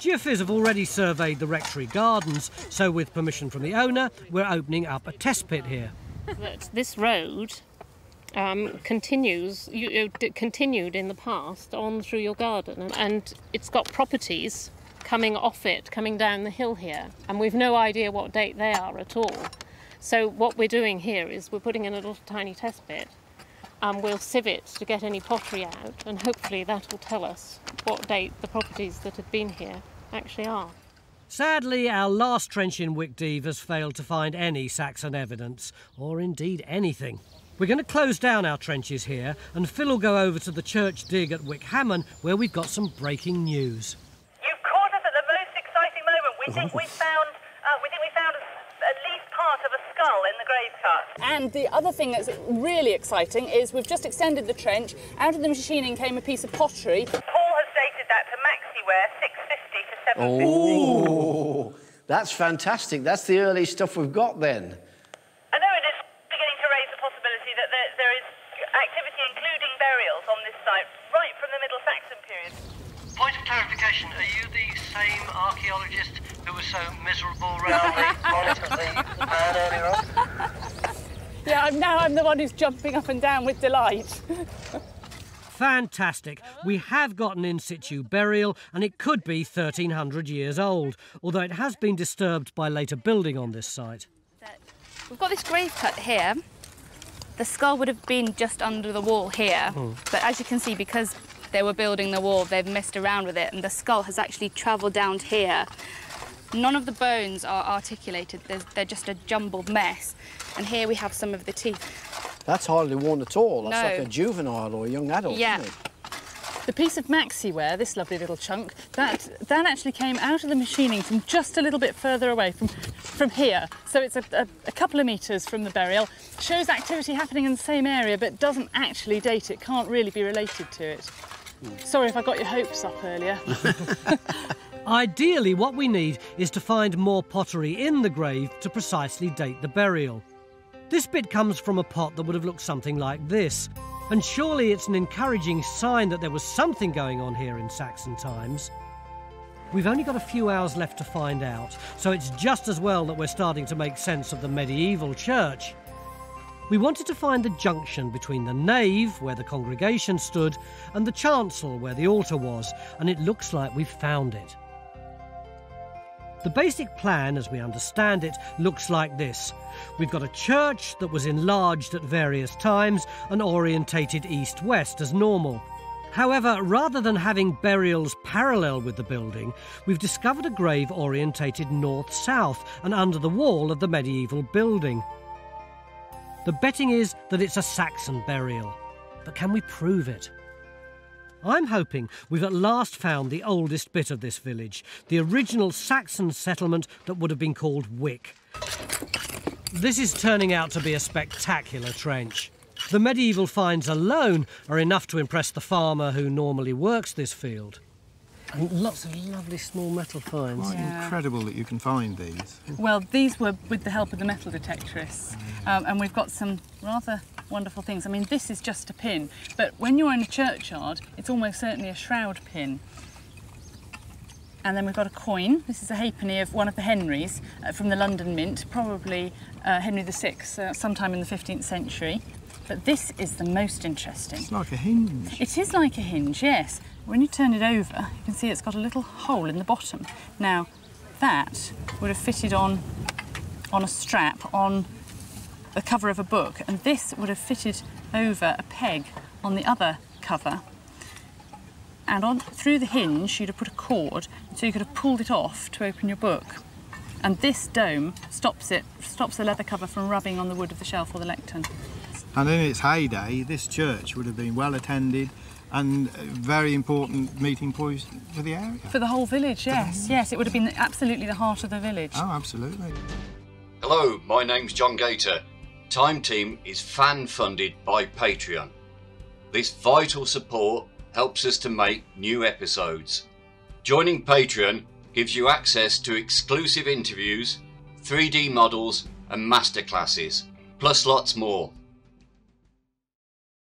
Geophys have already surveyed the rectory gardens, so with permission from the owner, we're opening up a test pit here. This road continued in the past on through your garden, and it's got properties coming off it, coming down the hill here, and we've no idea what date they are at all. So what we're doing here is we're putting in a little tiny test pit, and we'll sieve it to get any pottery out, and hopefully that will tell us what date the properties that have been here actually are. Sadly, our last trench in Wicken has failed to find any Saxon evidence, or indeed anything. We're going to close down our trenches here, and Phil will go over to the church dig at Wickhammon, where we've got some breaking news. You've caught us at the most exciting moment. We think we found at least part of a skull in the grave cut. And the other thing that's really exciting is we've just extended the trench. Out of the machining came a piece of pottery. Paul has dated that to Maxiware 650 to 750. Oh, that's fantastic. That's the early stuff we've got then. I know it is beginning to raise the possibility that there is activity, including burials, on this site, right from the Middle Saxon period. Point of clarification, are you the same archaeologist who was so miserable round the bonnet of the man earlier on? Yeah, I'm the one who's jumping up and down with delight. Fantastic. We have got an in-situ burial, and it could be 1,300 years old, although it has been disturbed by later building on this site. We've got this grave cut here. The skull would have been just under the wall here, but as you can see, because they were building the wall, they've messed around with it, and the skull has actually travelled down to here. None of the bones are articulated, they're just a jumbled mess. And here we have some of the teeth. That's hardly worn at all. That's like a juvenile or a young adult, yeah. isn't it? The piece of Maxiware, this lovely little chunk, that actually came out of the machining from just a little bit further away, from here. So it's a couple of metres from the burial. Shows activity happening in the same area, but doesn't actually date it, can't really be related to it. Sorry if I got your hopes up earlier. Ideally, what we need is to find more pottery in the grave to precisely date the burial. This bit comes from a pot that would have looked something like this, and surely it's an encouraging sign that there was something going on here in Saxon times. We've only got a few hours left to find out, so it's just as well that we're starting to make sense of the medieval church. We wanted to find the junction between the nave, where the congregation stood, and the chancel, where the altar was, and it looks like we've found it. The basic plan, as we understand it, looks like this. We've got a church that was enlarged at various times and orientated east-west as normal. However, rather than having burials parallel with the building, we've discovered a grave orientated north-south and under the wall of the medieval building. The betting is that it's a Saxon burial, but can we prove it? I'm hoping we've at last found the oldest bit of this village, the original Saxon settlement that would have been called Wick. This is turning out to be a spectacular trench. The medieval finds alone are enough to impress the farmer who normally works this field. And lots of lovely small metal finds. Quite incredible that you can find these. Well, these were with the help of the metal detectorists, and we've got some rather wonderful things. I mean, this is just a pin, but when you're in a churchyard, it's almost certainly a shroud pin. And then we've got a coin. This is a halfpenny of one of the Henrys from the London Mint, probably Henry VI, sometime in the 15th century. But this is the most interesting. It's like a hinge. It is like a hinge, yes. When you turn it over, you can see it's got a little hole in the bottom. Now, that would have fitted on a strap on the cover of a book, and this would have fitted over a peg on the other cover. And through the hinge, you'd have put a cord, so you could have pulled it off to open your book. And this dome stops the leather cover from rubbing on the wood of the shelf or the lectern. And in its heyday, this church would have been well attended and a very important meeting point for the area. For the whole village, yes. Yes, it would have been absolutely the heart of the village. Oh, absolutely. Hello, my name's John Gator. Time Team is fan-funded by Patreon. This vital support helps us to make new episodes. Joining Patreon gives you access to exclusive interviews, 3D models and masterclasses, plus lots more.